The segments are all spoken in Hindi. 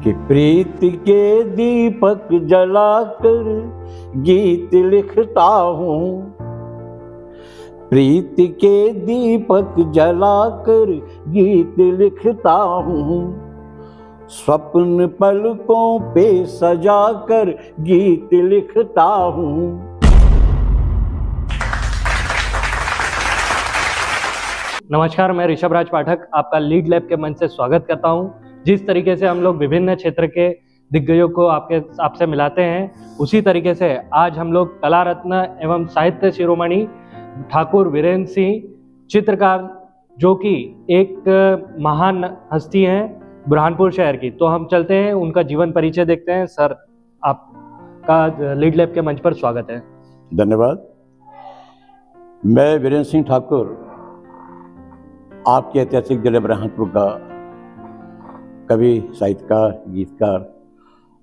कि प्रीत के दीपक जलाकर गीत लिखता हूँ, प्रीत के दीपक जलाकर गीत लिखता हूँ, स्वप्न पलकों पे सजाकर गीत लिखता हूँ। नमस्कार, मैं ऋषभ राज पाठक आपका लीड लैब के मंच से स्वागत करता हूं। जिस तरीके से हम लोग विभिन्न क्षेत्र के दिग्गजों को आपसे मिलाते हैं, उसी तरीके से आज हम लोग कला रत्न एवं साहित्य शिरोमणि ठाकुर वीरेंद्र सिंह चित्रकार, जो कि एक महान हस्ती हैं बुरहानपुर शहर की, तो हम चलते हैं उनका जीवन परिचय देखते हैं। सर, आपका लीड लैब के मंच पर स्वागत है। धन्यवाद। मैं वीरेंद्र सिंह ठाकुर आपके ऐतिहासिक जिले बुरहानपुर का कवि, साहित्यकार, गीतकार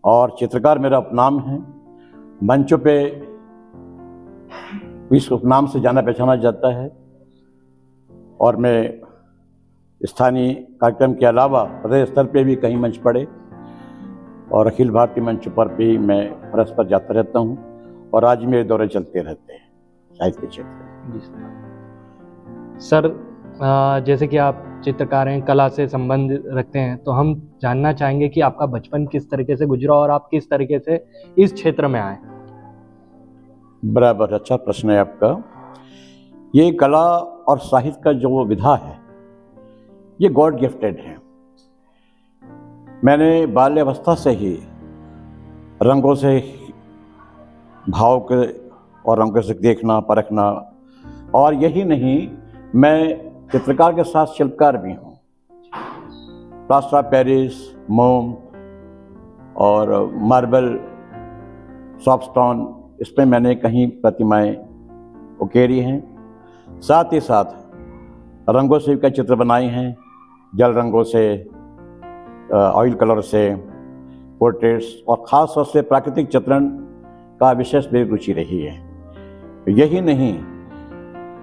और चित्रकार मेरा उपनाम है। मंचों पे इस उपनाम से जाना पहचाना जाता है और मैं स्थानीय कार्यक्रम के अलावा प्रदेश स्तर पे भी कहीं मंच पड़े और अखिल भारतीय मंच पर भी मैं परस्पर जाता रहता हूँ और आज मेरे दौरे चलते रहते हैं साहित्य के क्षेत्र में। सर, जैसे कि आप चित्रकार हैं, कला से संबंध रखते हैं, तो हम जानना चाहेंगे कि आपका बचपन किस तरीके से गुजरा और आप किस तरीके से इस क्षेत्र में आए। बराबर, अच्छा प्रश्न है आपका। ये कला और साहित्य का जो विधा है, ये गॉड गिफ्टेड है। मैंने बाल्यावस्था से ही रंगों से, भाव के और रंगों से देखना, परखना, और यही नहीं, मैं चित्रकार के साथ शिल्पकार भी हूँ। प्लास्टर ऑफ पेरिस, मोम और मार्बल, सॉफ्टस्टोन, इसमें मैंने कहीं प्रतिमाएं उकेरी हैं। साथ ही साथ रंगों से कई चित्र बनाए हैं, जल रंगों से, ऑयल कलर से, पोर्ट्रेट्स और ख़ास तौर से प्राकृतिक चित्रण का विशेष मेरी रुचि रही है। यही नहीं,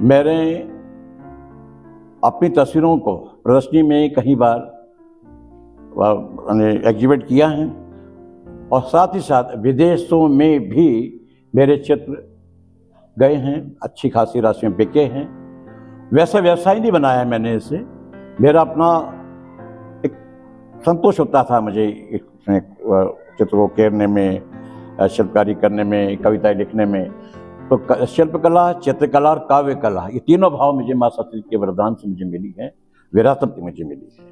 मैंने अपनी तस्वीरों को प्रदर्शनी में कई बार एग्जिबिट किया है और साथ ही साथ विदेशों में भी मेरे चित्र गए हैं, अच्छी खासी राशि में बिके हैं। वैसे व्यवसाय नहीं बनाया मैंने इसे, मेरा अपना एक संतोष होता था मुझे चित्र को उकेरने में, शिल्पकारी करने में, कविताएं लिखने में। तो शिल्पकला, चित्रकला और काव्य कला, ये तीनों भाव मुझे माँ सती के वरदान से मुझे मिली है, विरासत मुझे मिली है।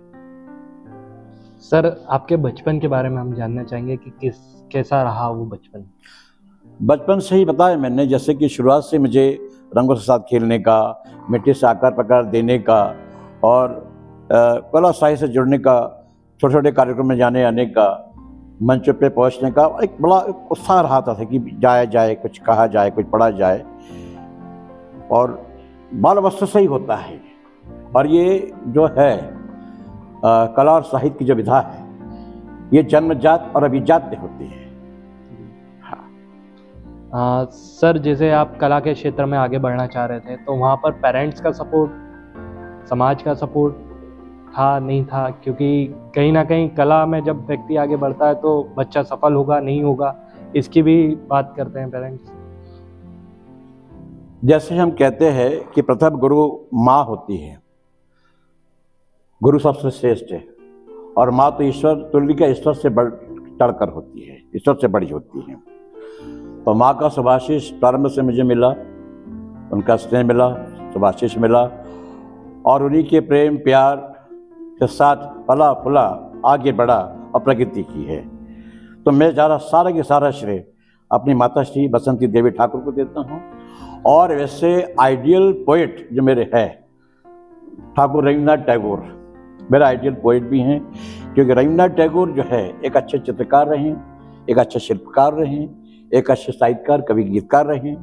सर, आपके बचपन के बारे में हम जानना चाहेंगे कि कैसा रहा वो बचपन। बचपन से ही बताया मैंने, जैसे कि शुरुआत से मुझे रंगों के साथ खेलने का, मिट्टी से आकार प्रकार देने का और कला साहित्य से जुड़ने का, छोटे छोटे कार्यक्रम में जाने आने का, मंच पे पहुंचने का एक बड़ा उत्साह रहा था कि जाया जाए, कुछ कहा जाए, कुछ पढ़ा जाए, और बाल अवस्था से ही होता है। और ये जो है कला और साहित्य की जो विधा है, ये जन्मजात और अभिजात होती है। सर, जैसे आप कला के क्षेत्र में आगे बढ़ना चाह रहे थे, तो वहाँ पर पेरेंट्स का सपोर्ट, समाज का सपोर्ट था, नहीं था? क्योंकि कहीं ना कहीं कला में जब व्यक्ति आगे बढ़ता है तो बच्चा सफल होगा, नहीं होगा, इसकी भी बात करते हैं पेरेंट्स। जैसे हम कहते हैं कि प्रथम गुरु माँ होती है, गुरु सबसे श्रेष्ठ है, और माँ तो ईश्वर तुल्य का, ईश्वर से बढ़ चढ़कर होती है, ईश्वर से बड़ी होती है। तो माँ का सुभाशीष प्रारंभ से मुझे मिला, उनका स्नेह मिला, सुभाशीष मिला, और उन्हीं के प्रेम प्यार के साथ फला फुला आगे बढ़ा और प्रगति की है। तो मैं सारा के सारा श्रेय अपनी माता श्री बसंती देवी ठाकुर को देता हूँ। और वैसे आइडियल पोइट जो मेरे है, ठाकुर रविन्द्रनाथ टैगोर मेरा आइडियल पोइट भी हैं, क्योंकि रविन्द्रनाथ टैगोर जो है एक अच्छे चित्रकार रहे, एक अच्छे शिल्पकार रहे, एक अच्छे साहित्यकार, कवि, गीतकार रहे।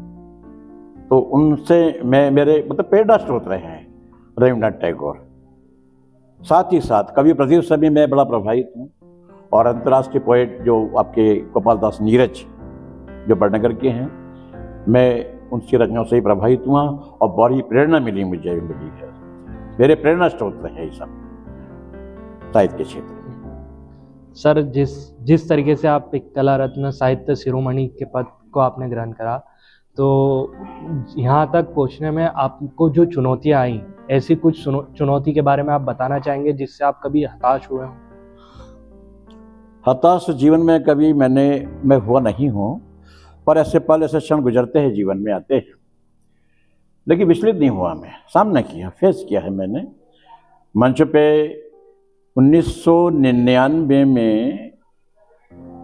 तो उनसे मेरे प्रेरणा स्रोत रहे हैं रविन्द्रनाथ टैगोर। साथ ही साथ कवि प्रदीप से भी मैं बड़ा प्रभावित हूँ, और अंतर्राष्ट्रीय पोएट जो आपके गोपाल दास नीरज जो बड़नगर के हैं, मैं उनकी रचनाओं से ही प्रभावित हुआ और बड़ी प्रेरणा मिली है। मेरे प्रेरणा स्रोत रहे ये सब साहित्य के क्षेत्र में। सर जिस तरीके से आप एक कला रत्न साहित्य शिरोमणि के पद को आपने ग्रहण करा, तो यहाँ तक पहुँचने में आपको जो चुनौतियाँ आई, ऐसी कुछ चुनौती के बारे में आप बताना चाहेंगे जिससे आप कभी हताश हुए हों? हताश जीवन में कभी मैं हुआ नहीं हूँ, पर ऐसे पल ऐसे क्षण गुजरते हैं, जीवन में आते हैं, लेकिन विचलित नहीं हुआ। मैं सामना किया, फेस किया है मैंने। मंच पे 1999 में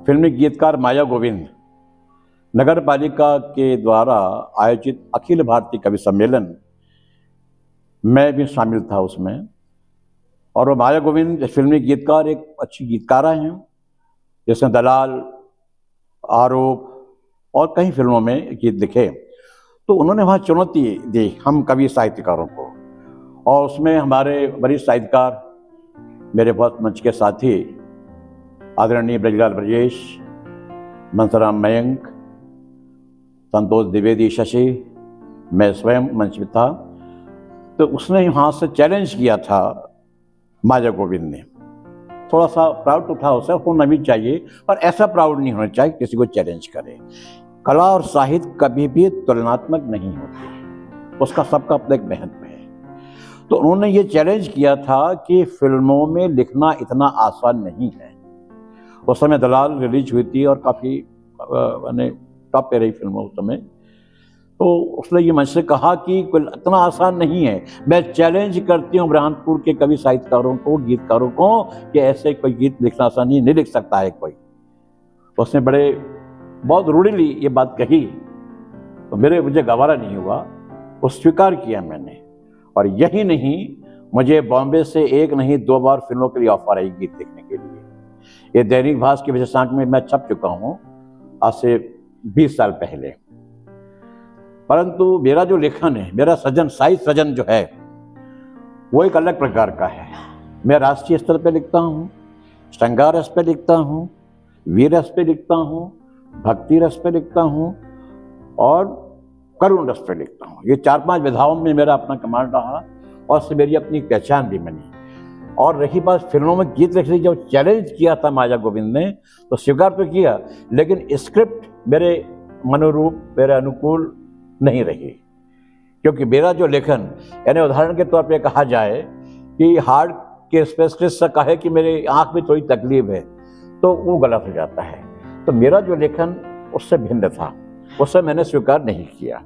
फिल्मी गीतकार माया गोविंद नगर पालिका के द्वारा आयोजित अखिल भारतीय कवि सम्मेलन, मैं भी शामिल था उसमें। और वो माया गोविंद फिल्मी गीतकार एक अच्छी गीतकारा हैं, जिसने दलाल, आरोप और कई फिल्मों में गीत लिखे। तो उन्होंने वहाँ चुनौती दी हम कवि साहित्यकारों को, और उसमें हमारे वरिष्ठ साहित्यकार, मेरे बहुत मंच के साथी आदरणीय ब्रजलाल ब्रजेश, मनसराम मयंक, संतोष द्विवेदी शशि, मैं स्वयं मंच में था। तो उसने वहाँ से चैलेंज किया था माया गोविंद ने। थोड़ा सा प्राउड तो था, उसे होना भी चाहिए, पर ऐसा प्राउड नहीं होना चाहिए किसी को चैलेंज करे। कला और साहित्य कभी भी तुलनात्मक नहीं होती, उसका सबका अपना एक महत्व है। तो उन्होंने ये चैलेंज किया था कि फिल्मों में लिखना इतना आसान नहीं है। उस समय दलाल रिलीज हुई थी और काफ़ी मैंने टॉप पे रही फिल्मों उस समय। तो उसने ये मुझसे कहा कि इतना आसान नहीं है। मैं चैलेंज करती हूँ बुरहानपुर के कवि साहित्यकारों को, गीतकारों को, कि ऐसे कोई गीत लिखना आसान नहीं लिख सकता है कोई। उसने बहुत रूडली ये बात कही, तो मुझे गवारा नहीं हुआ, वो स्वीकार किया मैंने। और यही नहीं, मुझे बॉम्बे से एक नहीं 2 बार फिल्मों के लिए ऑफर आई गीत लिखने के लिए। ये दैनिक भास्कर के विशेषांक में मैं छप चुका हूँ आज से 20 साल पहले। परंतु मेरा जो लेखन है, मेरा सृजन, साहित्य सृजन जो है, वो एक अलग प्रकार का है। मैं राष्ट्रीय स्तर पे लिखता हूँ, श्रृंगार रस पे लिखता हूँ, वीर रस पे लिखता हूँ, भक्ति रस पे लिखता हूँ और करुण रस पे लिखता हूँ। ये 4-5 विधाओं में मेरा अपना कमांड रहा, और से मेरी अपनी पहचान भी बनी। और रही बात फिल्मों में गीत लिखने की, जब चैलेंज किया था माया गोविंद ने, तो स्वीकार तो किया, लेकिन स्क्रिप्ट मेरे मनोरूप, मेरे अनुकूल नहीं रही। क्योंकि मेरा जो लेखन, यानी उदाहरण के तौर पे कहा जाए कि हार्ट के स्पेशलिस्ट से कहे कि मेरी आँख में थोड़ी तकलीफ है, तो वो गलत हो जाता है। तो मेरा जो लेखन उससे भिन्न था, उससे मैंने स्वीकार नहीं किया।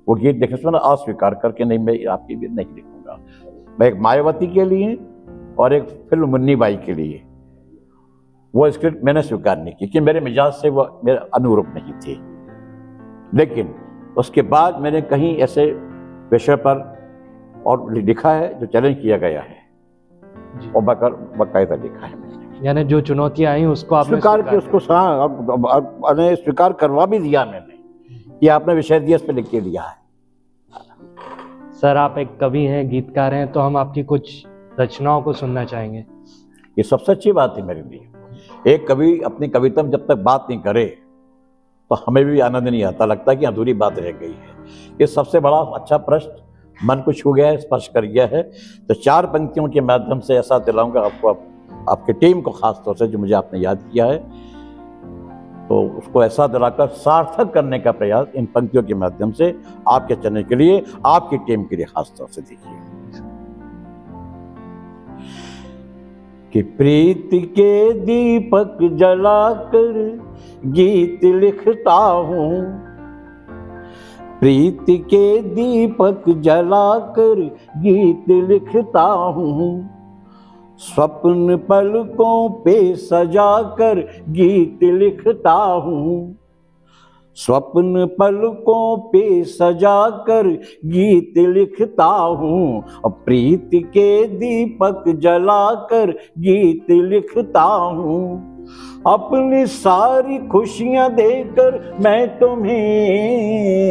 वो गीत लिखने से मैंने अस्वीकार करके, नहीं, मैं आपकी भी नहीं लिखूंगा। मैं एक मायावती के लिए और एक फिल्म मुन्नी बाई के लिए वो स्क्रिप्ट मैंने स्वीकार नहीं की, कि मेरे मिजाज से वो मेरे अनुरूप नहीं थी। लेकिन उसके बाद मैंने कहीं ऐसे विषय पर और लिखा है जो चैलेंज किया गया है, और बाकायदा लिखा है मैंने। यानी जो चुनौतियां आई उसको आपने स्वीकार किया, उसको स्वीकार करवा भी दिया मैंने कि आपने विषय दिया, इस पे लिख के दिया है। सर, आप एक कवि हैं, गीतकार हैं, तो हम आपकी कुछ रचनाओं को सुनना चाहेंगे। ये सबसे अच्छी बात है मेरे लिए। एक कवि अपनी कविता में जब तक बात नहीं करे तो हमें भी आनंद नहीं आता, लगता है कि अधूरी बात रह गई है। ये सबसे बड़ा अच्छा प्रश्न मन को छू गया है, स्पर्श कर गया है। तो 4 पंक्तियों के माध्यम से ऐसा दिलाऊंगा आपको, आपकी टीम को खास तौर से, जो मुझे आपने याद किया है, तो उसको ऐसा दिलाकर सार्थक करने का प्रयास इन पंक्तियों के माध्यम से आपके चैनल के लिए, आपकी टीम के लिए खास तौर से देखिए। कि प्रीत के दीपक जलाकर गीत लिखता हूँ, प्रीत के दीपक जलाकर गीत लिखता हूँ, स्वप्न पलकों पे सजाकर गीत लिखता हूँ, स्वप्न पलकों पे सजाकर गीत लिखता हूँ, और प्रीत के दीपक जलाकर गीत लिखता हूँ। अपनी सारी खुशियाँ देकर मैं तुम्हें,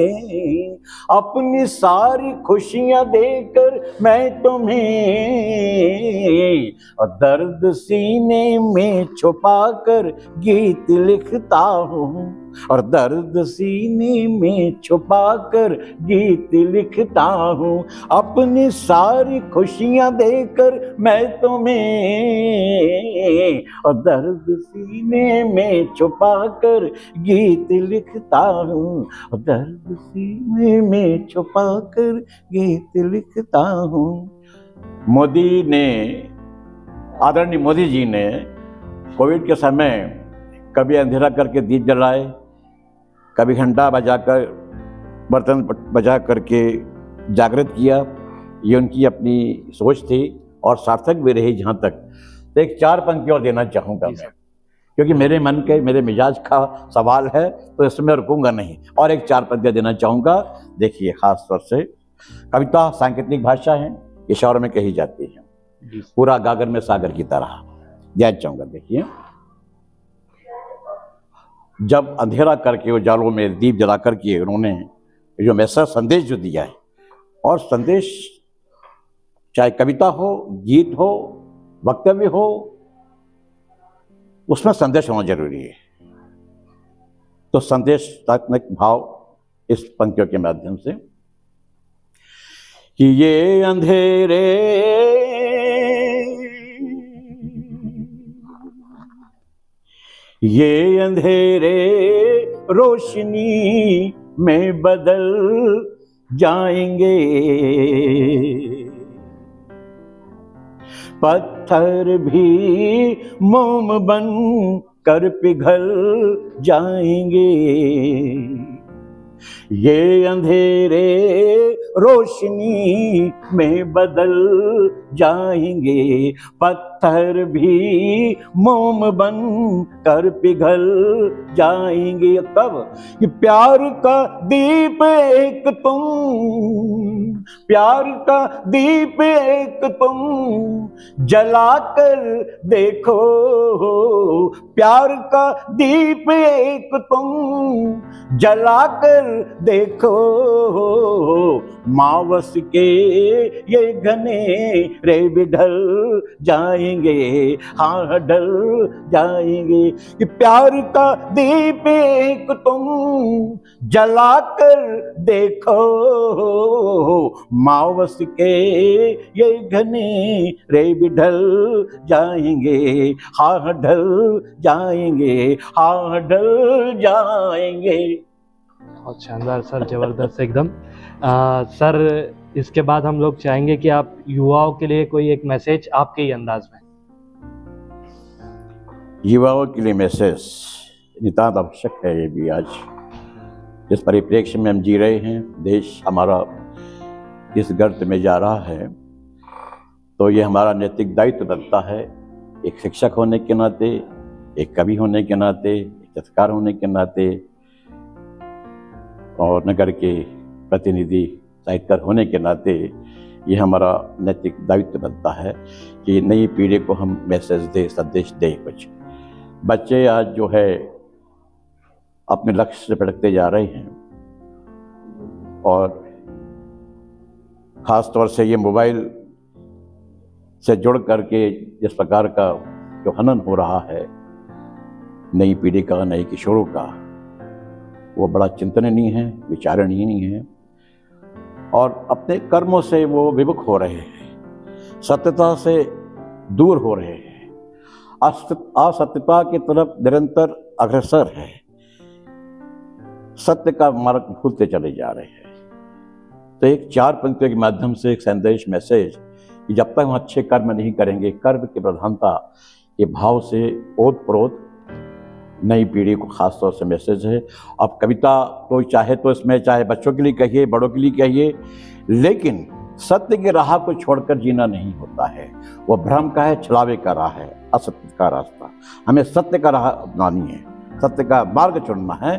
अपनी सारी खुशियाँ देकर मैं तुम्हें, और दर्द सीने में छुपाकर गीत लिखता हूँ। और दर्द सीने में छुपा कर गीत लिखता हूँ। अपनी सारी खुशियाँ देकर मैं तुम्हें, और दर्द सीने में छुपा कर गीत लिखता हूँ, और दर्द सीने में छुपा कर गीत लिखता हूँ। मोदी ने, आदरणीय मोदी जी ने कोविड के समय कभी अंधेरा करके दीप जलाए, कभी घंटा बजाकर, बर्तन बजा करके जागृत किया। ये उनकी अपनी सोच थी और सार्थक भी रही जहाँ तक। तो एक 4 पंक्ति और देना चाहूँगा मैं, क्योंकि मेरे मन के, मेरे मिजाज का सवाल है तो इसमें रुकूंगा नहीं। और एक 4 पंक्तियाँ देना चाहूँगा। देखिए, खास तौर से कविता सांकेतिक भाषा है, इशारों में कही जाती है, पूरा गागर में सागर की तरह। देना चाहूँगा। देखिए, जब अंधेरा करके उजालों में दीप जला करके उन्होंने जो मैसेज, संदेश जो दिया है, और संदेश चाहे कविता हो, गीत हो, वक्तव्य हो, उसमें संदेश होना जरूरी है। तो संदेशात्मक भाव इस पंक्तियों के माध्यम से कि ये अंधेरे रोशनी में बदल जाएंगे, पत्थर भी मोम बन कर पिघल जाएंगे। ये अंधेरे रोशनी में बदल जाएंगे, पत्थर भी मोम बन कर पिघल जाएंगे। कब? कि प्यार का दीप एक तुम, प्यार का दीप एक तुम जलाकर देखो, प्यार का दीप एक तुम जलाकर देखो। मावस के ये घने रे भी ढल जाएंगे, हाँ ढल जाएंगे। कि प्यार का दीप एक तुम जलाकर देखो, मावस के ये घने रे भी ढल जाएंगे, हाँ ढल जाएंगे, हाँ ढल जाएंगे। बहुत शानदार सर, जबरदस्त एकदम। सर, इसके बाद हम लोग चाहेंगे कि आप युवाओं के लिए कोई एक मैसेज आपके ही अंदाज में। युवाओं के लिए मैसेज नितांत आवश्यक है। ये भी आज जिस परिप्रेक्ष्य में हम जी रहे हैं, देश हमारा इस गर्त में जा रहा है, तो ये हमारा नैतिक दायित्व बनता है, एक शिक्षक होने के नाते, एक कवि होने के नाते, एक चित्रकार होने के नाते, और नगर के प्रतिनिधि साहित्यकार होने के नाते ये हमारा नैतिक दायित्व बनता है कि नई पीढ़ी को हम मैसेज दें, संदेश दें। कुछ बच्चे आज जो है अपने लक्ष्य से भटकते जा रहे हैं, और ख़ास तौर से ये मोबाइल से जुड़ करके जिस प्रकार का जो हनन हो रहा है नई पीढ़ी का, नए किशोरों का, वो बड़ा चिंतनीय है, विचारणीय है, और अपने कर्मों से वो विमुख हो रहे हैं, सत्यता से दूर हो रहे हैं, असत्यता की तरफ निरंतर अग्रसर है, सत्य का मार्ग भूलते चले जा रहे हैं। तो एक 4 पंक्तियों के माध्यम से एक संदेश, मैसेज कि जब तक हम अच्छे कर्म नहीं करेंगे, कर्म की प्रधानता के भाव से ओतप्रोत नई पीढ़ी को खास तौर से मैसेज है। अब कविता तो चाहे तो इसमें चाहे बच्चों के लिए कहिए, बड़ों के लिए कहिए, लेकिन सत्य की राह को छोड़कर जीना नहीं होता है। वो भ्रम का है, छलावे का राह है, असत्य का रास्ता। हमें सत्य का राह अपनानी है, सत्य का मार्ग चुनना है।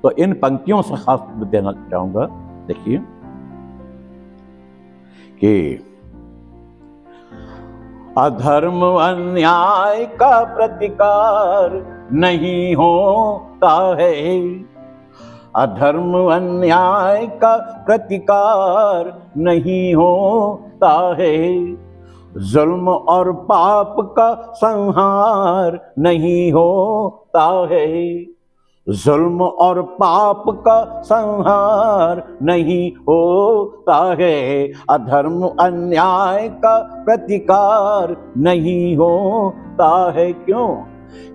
तो इन पंक्तियों से खास देना चाहूँगा। देखिए कि अधर्म अन्याय का प्रतिकार नहीं होता है, अधर्म अन्याय का प्रतिकार नहीं होता है, जुल्म और पाप का संहार नहीं होता है, जुल्म और पाप का संहार नहीं होता है, अधर्म अन्याय का प्रतिकार नहीं होता है। क्यों?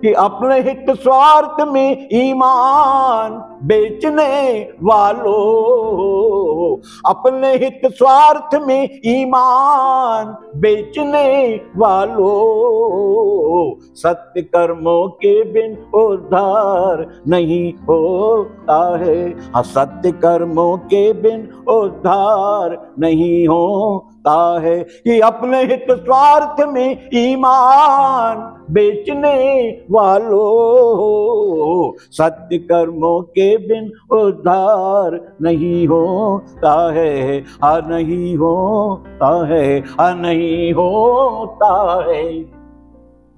कि अपने हित स्वार्थ में ईमान बेचने वालों, अपने हित स्वार्थ में ईमान बेचने वालों, सत्य कर्मों के बिन उद्धार नहीं होता है। हाँ, सत्य कर्मों के बिन उद्धार नहीं होता है। कि अपने हित स्वार्थ में ईमान बेचने वालों, सत्य कर्मों के बिन उद्धार नहीं होता है। हाँ, नहीं होता है, हाँ, नहीं होता है।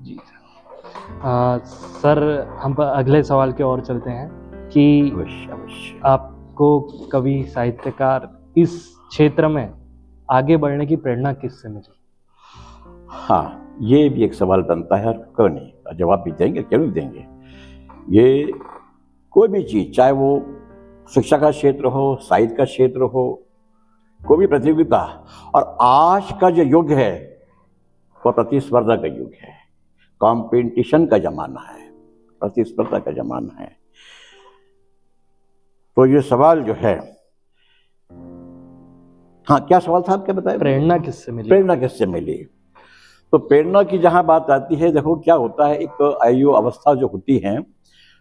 जी सर, हम अगले सवाल की ओर चलते हैं कि अवश्य। आपको कवि साहित्यकार इस क्षेत्र में आगे बढ़ने की प्रेरणा किससे मिली? हाँ, ये भी एक सवाल बनता है, और क्यों नहीं, जवाब भी देंगे, जरूर देंगे। ये कोई भी चीज़, चाहे वो शिक्षा का क्षेत्र हो, साहित्य का क्षेत्र हो, कोई भी प्रतियोगिता, और आज का जो युग है वो प्रतिस्पर्धा का युग है, कंपटीशन का जमाना है, प्रतिस्पर्धा का जमाना है। तो ये सवाल जो है, हाँ, क्या सवाल था आपके बताए? प्रेरणा किससे मिली? प्रेरणा किससे मिली? तो प्रेरणा की जहाँ बात आती है, देखो क्या होता है, एक आयु अवस्था जो होती है,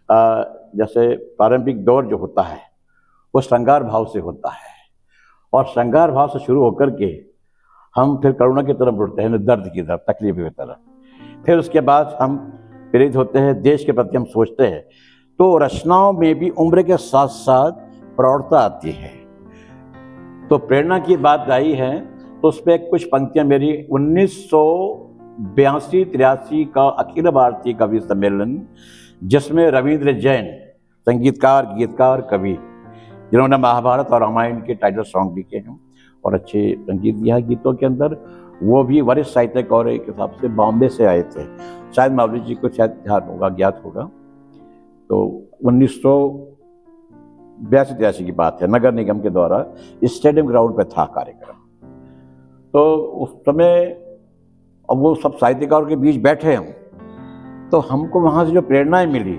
जैसे प्रारंभिक दौर जो होता है वो श्रृंगार भाव से होता है, और श्रृंगार भाव से शुरू होकर के हम फिर करुणा की तरफ बढ़ते हैं, दर्द की तरफ, तकलीफ की तरफ। फिर उसके बाद हम प्रेरित होते हैं, देश के प्रति हम सोचते हैं। तो रचनाओं में भी उम्र के साथ साथ प्रौढ़ता आती है। तो प्रेरणा की बात आई है तो उस पर कुछ पंक्तियां मेरी 1982-83 का अखिल भारतीय कवि सम्मेलन, जिसमें रविंद्र जैन, संगीतकार, गीतकार, कवि, जिन्होंने महाभारत और रामायण के टाइटल सॉन्ग लिखे हैं और अच्छे संगीत दिया है गीतों के अंदर, वो भी वरिष्ठ साहित्यकार के हिसाब से बॉम्बे से आए थे। शायद मावली जी को शायद ध्यान होगा, ज्ञात होगा। तो 1982-83 की बात है, नगर निगम के द्वारा स्टेडियम ग्राउंड पे था कार्यक्रम। तो उस समय अब वो सब साहित्यकारों के बीच बैठे हम, तो हमको वहाँ से जो प्रेरणाएं मिली,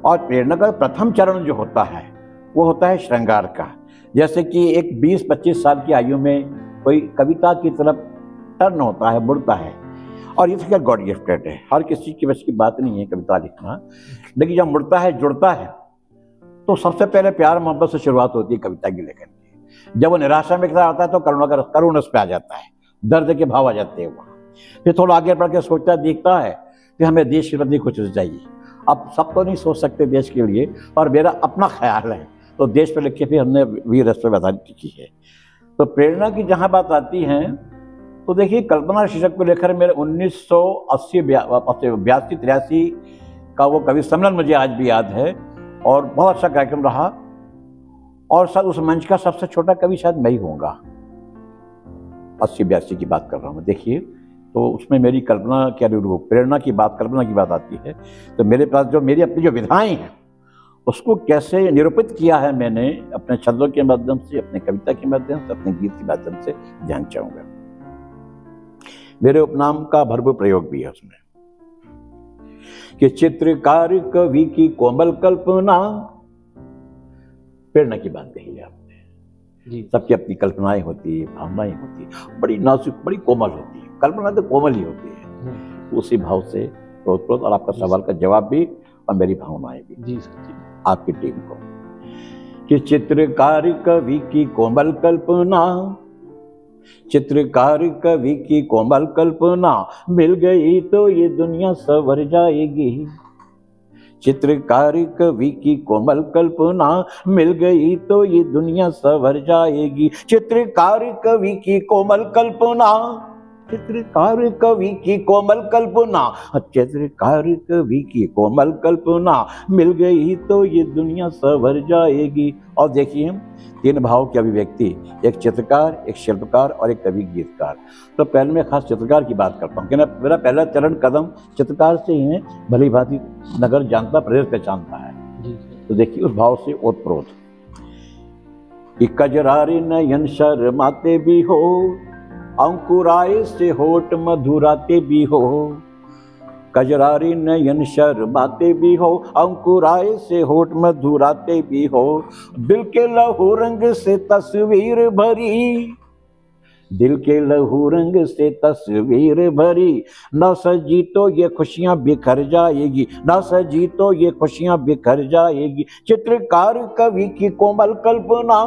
और प्रेरणा का प्रथम चरण जो होता है वो होता है श्रृंगार का। जैसे कि एक 20-25 साल की आयु में कोई कविता की तरफ टर्न होता है, मुड़ता है, और ये तो क्या गॉड गिफ्टेड है, हर किसी की बस की बात नहीं है कविता लिखना। लेकिन जब मुड़ता है, जुड़ता है, तो सबसे पहले प्यार मोहब्बत से शुरुआत होती है कविता की लेखन की। जब वो निराशा में आता है तो करुण रस पे आ जाता है, दर्द के भाव आ जाते हैं वहाँ। फिर थोड़ा आगे बढ़ के सोचता है, देखता है कि हमें देश के प्रति कुछ चाहिए। अब सब तो नहीं सोच सकते देश के लिए, और मेरा अपना ख्याल है, तो देश पे लिखे फिर हमने वीर रस पे आधारित लिखी है। तो प्रेरणा की जहाँ बात आती है, तो देखिए कल्पना शीर्षक को लेकर मेरे 1982-83 का वो कवि सम्मेलन मुझे आज भी याद है, और बहुत अच्छा कार्यक्रम रहा। और शायद उस मंच का सबसे छोटा कवि शायद मैं ही होऊंगा, 80-82 की बात कर रहा हूँ। देखिए, तो उसमें मेरी कल्पना के अनुरूप प्रेरणा की बात, कल्पना की बात आती है, तो मेरे पास जो मेरी अपनी जो विधाएं हैं उसको कैसे निरूपित किया है मैंने अपने छंदों के माध्यम से, अपने कविता के माध्यम से, अपने गीत के माध्यम से ध्यान चाहूंगा। मेरे उपनाम का भरपूर प्रयोग भी है उसमें, कि चित्रकार कवि की कोमल कल्पना। प्रेरणा की बात कही है आपने जी। सबकी अपनी कल्पनाएं होती है, भावनाएं होती है, बड़ी नाजुक, बड़ी कोमल होती है। कल्पना तो कोमल ही होती है, उसी भाव से प्रोत। और आपका सवाल का जवाब भी और मेरी भावनाएं भी जी सर जी, आपकी टीम को, कि चित्रकार कवि की कोमल कल्पना, चित्रकार कवि की कोमल कल्पना, मिल गई तो ये दुनिया संवर जाएगी। चित्रकार कवि की कोमल कल्पना, मिल गई तो ये दुनिया संवर जाएगी। चित्रकार कवि की कोमल कल्पना, चित्रकार कवि की कोमल कल्पना, चित्रकार कवि की कोमल कल्पना, मिल गई तो ये दुनिया संवर जाएगी। और देखिए, 3 भाव की अभिव्यक्ति, एक चित्रकार, एक शिल्पकार और एक कवि गीतकार। तो पहले मैं खास चित्रकार की बात करता हूँ कि मेरा पहला चरण कदम चित्रकार से ही है। भली भांति नगर जानता, प्रदेश पहचानता है जी। तो देखिए उस भाव से ओतप्रोत कि कजरारे नयन शर्माते भी हो, अंकुराए से होठ मधुराते भी हो, कजरारे नयन शर्माते भी हो, अंकुराए से होठ मधुराते भी हो, दिल के लहू रंग से तस्वीर भरी, दिल के लहू रंग से तस्वीर भरी, न सजी तो ये खुशियां बिखर जाएगी, न सजी तो ये खुशियां बिखर जाएगी, चित्रकार कवि की कोमल कल्पना,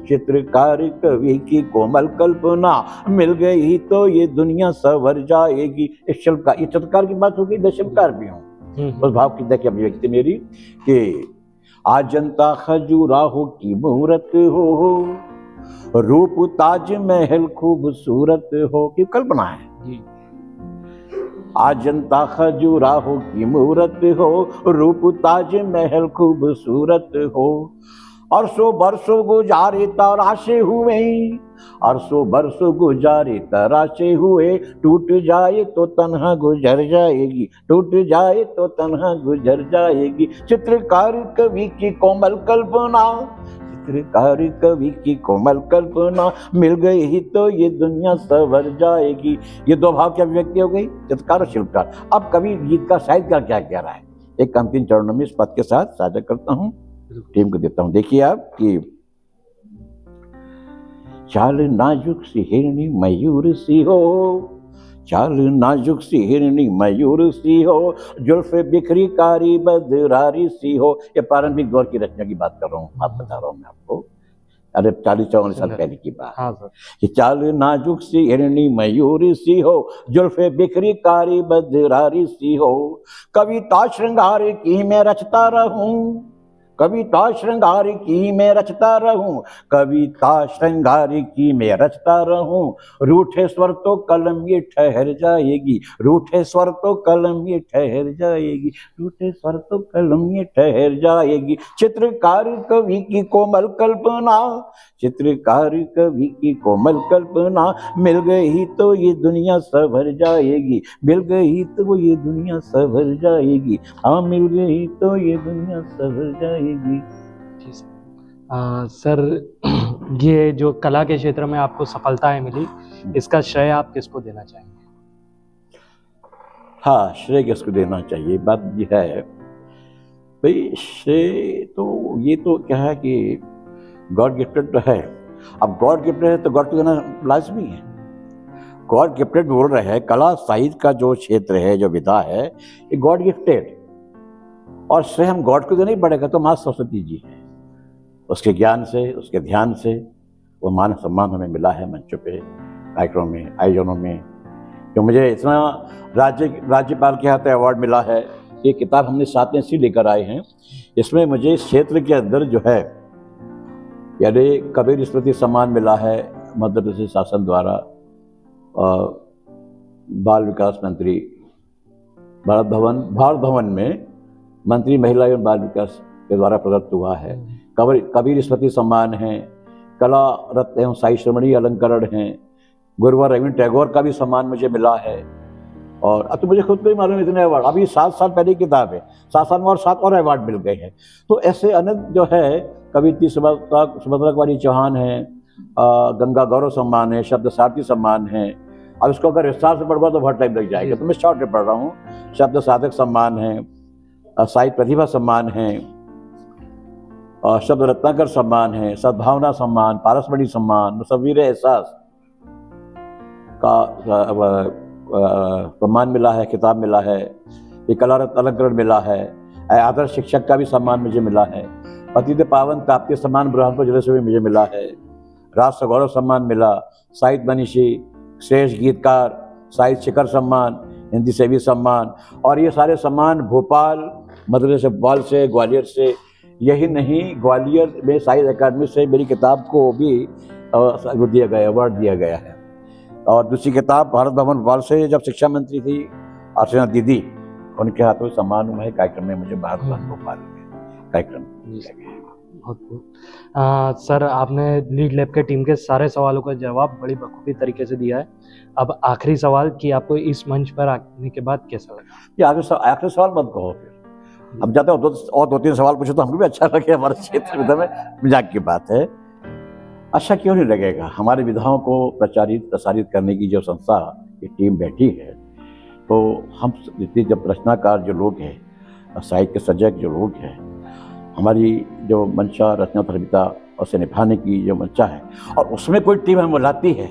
चित्रकार कवि की कोमल कल्पना, मिल गई तो ये दुनिया संवर जाएगी। इस शिल्पकार, ये चित्रकार की बात होगी, मैं शिल्पकार भी हूँ। उस भाव की देखिए अभिव्यक्ति मेरी कि आजंता खजुराहो की मूरत हो, रूप ताज महल खूबसूरत हो, की कल्पना है। आजंता खजुराहो की मूरत हो, रूप ताज महल खूबसूरत हो, अरसों बरसों गुजारे तराशे हुए, अरसों बरसों गुजारे तराशे हुए, टूट जाए तो तन्हा गुजर जाएगी, टूट जाए तो तन्हा गुजर जाएगी, चित्रकार कवि की कोमल कल्पना, चित्रकार कवि की कोमल कल्पना, मिल गई तो ये दुनिया संवर जाएगी। ये दो भाव की अभिव्यक्ति हो गई, चित्रकार और शिल्पकार। अब कवि गीत का साहित्यकार क्या कह रहा है, एक अंतिम चरणों में इस पद के साथ साझा करता हूँ, टीम को देता हूँ। देखिए आप कि चाल नाजुक सी हिरणी मयूर सी हो, चाल नाजुक सी हिरणी मयूर सी हो, जुल्फे बिखरी कारी बदरारी सी हो। ये प्रारंभिक दौर की रचना की बात कर रहा हूँ, आप बता रहा हूँ मैं आपको, अरे 40-54 साल पहले की बात। हाँ सर। कि चाल नाजुक सी हिरणी मयूर सी हो, जुल्फे बिखरी कारी बदरारी सी हो, कविता श्रृंगार की मैं रचता रहूं, कविता श्रृंगार की मैं रचता रहूं, कविता श्रृंगार की मैं रचता रहूं, रूठे स्वर तो कलम ये ठहर जाएगी, रूठे स्वर तो कलम ये ठहर जाएगी, रूठे स्वर तो कलम ये ठहर जाएगी, चित्रकार कवि की कोमल कल्पना, चित्रकार कवि की कोमल कल्पना, मिल गई तो ये दुनिया संवर जाएगी, मिल गई तो ये दुनिया संवर जाएगी, हाँ मिल गई तो ये दुनिया संवर जाएगी। सर ये जो कला के क्षेत्र में आपको सफलताएं मिली, इसका श्रेय आप किसको देना चाहेंगे? हाँ, श्रेय किसको देना चाहिए, बात ये है भाई, श्रेय तो ये तो क्या है कि गॉड गिफ्टेड तो है। अब गॉड गिफ्टेड है तो गॉड को देना लाजमी है। गॉड गिफ्टेड बोल रहे हैं, कला साहित्य का जो क्षेत्र है, जो विधा है, ये गॉड गिफ्टेड, और श्रेय हम गॉड को देना ही पड़ेगा। तो माँ सरस्वती जी है, उसके ज्ञान से, उसके ध्यान से वो मान सम्मान हमें मिला है मंचों पे, कार्यक्रमों में, आयोजनों में। तो मुझे इतना राज्यपाल के हाथ अवार्ड मिला है। ये किताब हमने साथ में इसी लेकर आए हैं। इसमें मुझे इस क्षेत्र के अंदर जो है यानी कबीर स्मृति सम्मान मिला है मध्य प्रदेश शासन द्वारा, बाल विकास मंत्री भारत भवन में मंत्री महिला एवं बाल विकास के द्वारा प्रदत्त हुआ है। कबीर स्मृति सम्मान है, कला रत्न एवं साई श्रमणी अलंकरण हैं, गुरुवर रविंद्र टैगोर का भी सम्मान मुझे मिला है। और अब तो मुझे खुद को ही मालूम इतने अवार्ड, अभी 7 साल पहले की किताब है, 7 साल में और 7 और अवार्ड मिल गए हैं। तो ऐसे अनंत जो है, कवियत्री सुभद्रा कुमारी चौहान है, गंगा गौरव सम्मान है, शब्द सारथी सम्मान है। अब इसको अगर विस्तार से पढ़ूंगा तो बहुत टाइम लग जाएगा, तो मैं शॉर्ट में पढ़ रहा हूँ। शब्द साधक सम्मान है, साहित्य प्रतिभा सम्मान है, शब्द रत्नाकर सम्मान है, सद्भावना सम्मान, पारसमणि सम्मान, मुसव्विर एहसास का सम्मान मिला है, किताब मिला है, ये कला रत्न अलंकरण मिला है, आदर्श शिक्षक का भी सम्मान मुझे मिला है, पतित पावन प्राप्ति सम्मान बुरहानपुर जिले से भी मुझे मिला है, राष्ट्र गौरव सम्मान मिला, साहित्य मनीषी, श्रेष्ठ गीतकार, साहित्य शिखर सम्मान, हिंदी सेवी सम्मान। और ये सारे सम्मान भोपाल, मध्य प्रदेश भोपाल से, ग्वालियर से, यही नहीं ग्वालियर में साहित्य अकादमी से मेरी किताब को भी दिया गया, अवार्ड दिया गया है। और दूसरी किताब भारत भवन भोपाल से जब शिक्षा मंत्री थी अर्चना दीदी, उनके हाथों सम्मान हुआ है कार्यक्रम में मुझे भारत भवन भोपाल में कार्यक्रम। बहुत सर, आपने लीड लैब के टीम के सारे सवालों का जवाब बड़ी बखूबी तरीके से दिया है। अब आखिरी सवाल कि आपको इस मंच पर आने के बाद कैसा लगा? ये आखिरी सवाल मत कहो, फिर अब जाते हो और 2-3 सवाल पूछो तो हमको भी अच्छा लगे, हमारे क्षेत्र में मजाक की बात है। अच्छा क्यों नहीं लगेगा? हमारे विधाओं को प्रसारित करने की जो संस्था की टीम बैठी है, तो हम जितने जब रचनाकार जो लोग हैं, साहित्य सजग जो लोग हैं, हमारी जो मंशा रचना धर्मिता और उसे निभाने की जो मंशा है, और उसमें कोई टीम हमें बुलाती है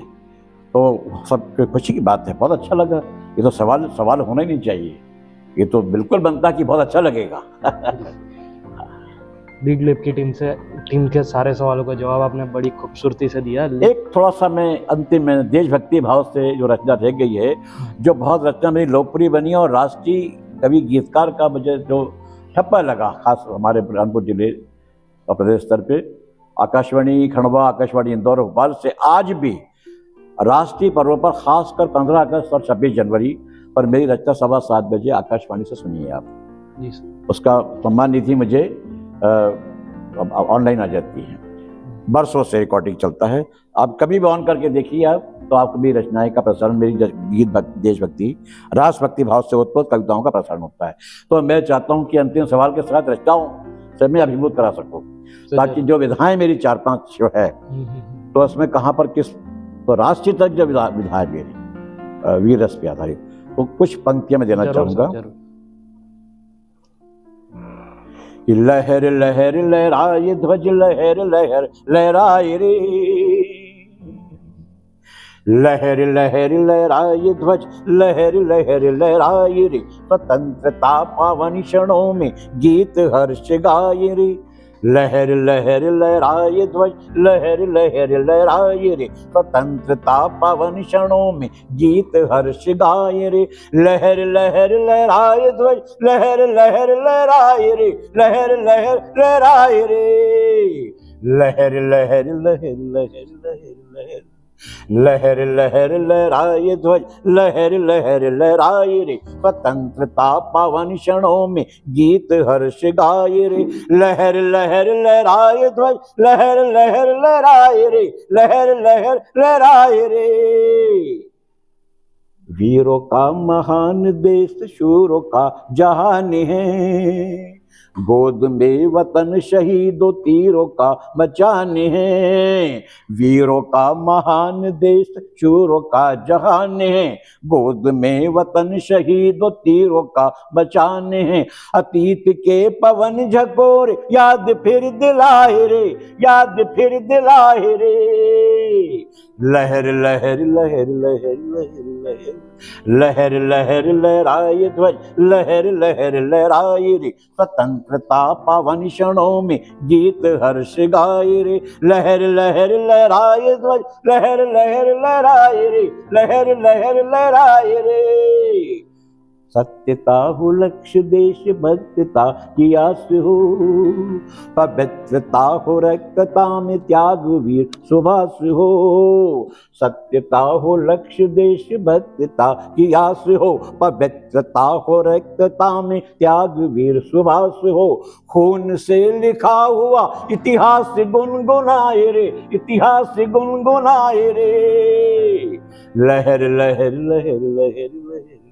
तो सब खुशी की बात है। बहुत अच्छा लगा। ये तो सवाल होना ही नहीं चाहिए, ये तो बिल्कुल बनता कि बहुत अच्छा लगेगा। लीड लैब की टीम के सारे सवालों का जवाब आपने बड़ी खूबसूरती से दिया। एक थोड़ा सा मैं अंतिम में देशभक्ति भाव से जो रचना रह गई है, जो बहुत रचना मेरी लोकप्रिय बनी है और राष्ट्रीय कवि गीतकार का मुझे जो ठप्पा लगा, खास हमारे बुरहानपुर जिले और प्रदेश स्तर पे, आकाशवाणी खंडवा, आकाशवाणी इंदौर, भोपाल से आज भी राष्ट्रीय पर्वों पर, खासकर 15 अगस्त और 26 जनवरी पर मेरी रचना 7:15 बजे आकाशवाणी से सुनिए आप जी। उसका सम्मान निधि मुझे ऑनलाइन आ जाती है। बरसों से रिकॉर्डिंग चलता है, आप कभी भी ऑन करके देखिए आप, तो आपको मेरी रचनाएं का प्रसारण, मेरी गीत देशभक्ति राष्ट्रभक्ति भाव से उत्पन्न कविताओं का प्रसारण होता है। तो मैं चाहता हूं कि अंतिम सवाल के साथ रचनाओं से मैं अभिभूत करा सकूं, ताकि जो विधाएं मेरी 4-5 जो है, तो उसमें कहाँ पर किस, तो राष्ट्रीय तक जो विधा है मेरी वीर रस पे आधारित, तो कुछ पंक्तियां मैं देना चाहूंगा। लहर लहर लहराए ध्वज, लहर लहर लहराए रे, लहर लहर लहराए ध्वज, लहर लहर लहराए रे, स्वतंत्रता पावन क्षणों में गीत हर्ष गाए रे, लहर लहर लहराए ध्वज, लहर लहर लहराए रे, स्वतंत्रता पावन क्षणों में गीत हर्ष गाए रे, लहर लहर लहराए ध्वज, लहर लहर लहराए रे, लहर लहर लहराए रे, लहर लहर लहर लहर लहर लहर लहर लहराए ध्वज, लहर लहर लहराए रे, स्वतंत्रता पावन क्षणों में गीत हर्ष गाए रे, लहर लहर लहराए ध्वज, लहर लहर लहराए रे, लहर लहर लहराए रे, वीरों का महान देश, शूरों का जहान है, गोद में वतन शहीदों तीरों का मचान है, वीरों का महान देश, शूरों का जहान है, गोद में वतन शहीदों तीरों का मचान है, अतीत के पवन झकोरे याद फिर दिलाए रे, याद फिर दिलाए रे, लहर लहर लहर लहर लहर लहर लहर लहराए ध्वज, लहर लहर लहराए रे, स्वतंत्रता पावन क्षणों में गीत हर्ष गाए रे, लहर लहर लहराए ध्वज, लहर लहर लहराए रे, लहर लहर लहराए रे, सत्यता हो लक्ष्य देश भक्तता की आस हो, पवित्रता हो रक्तता में त्याग वीर सुभाष हो, सत्यता हो लक्ष्य देश भक्तता की आस हो, पवित्रता हो रक्तता में त्याग वीर सुभाष हो, खून से लिखा हुआ इतिहास गुनगुनाए रे, इतिहास गुनगुनाए रे, लहर लहर लहर लहर लहर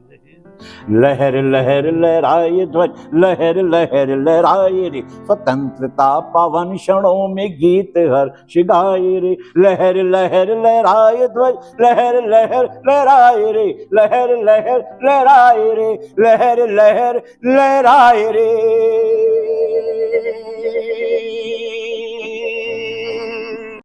लहर लहर लहराए ध्वज, लहर लहर लहराए रे, स्वतंत्रता पावन क्षणों में गीत हर्ष गाए रे, लहर लहर लहराए ध्वज, लहर लहर लहराए रे, लहर लहर लहराए रे, लहर लहर लहराए रे।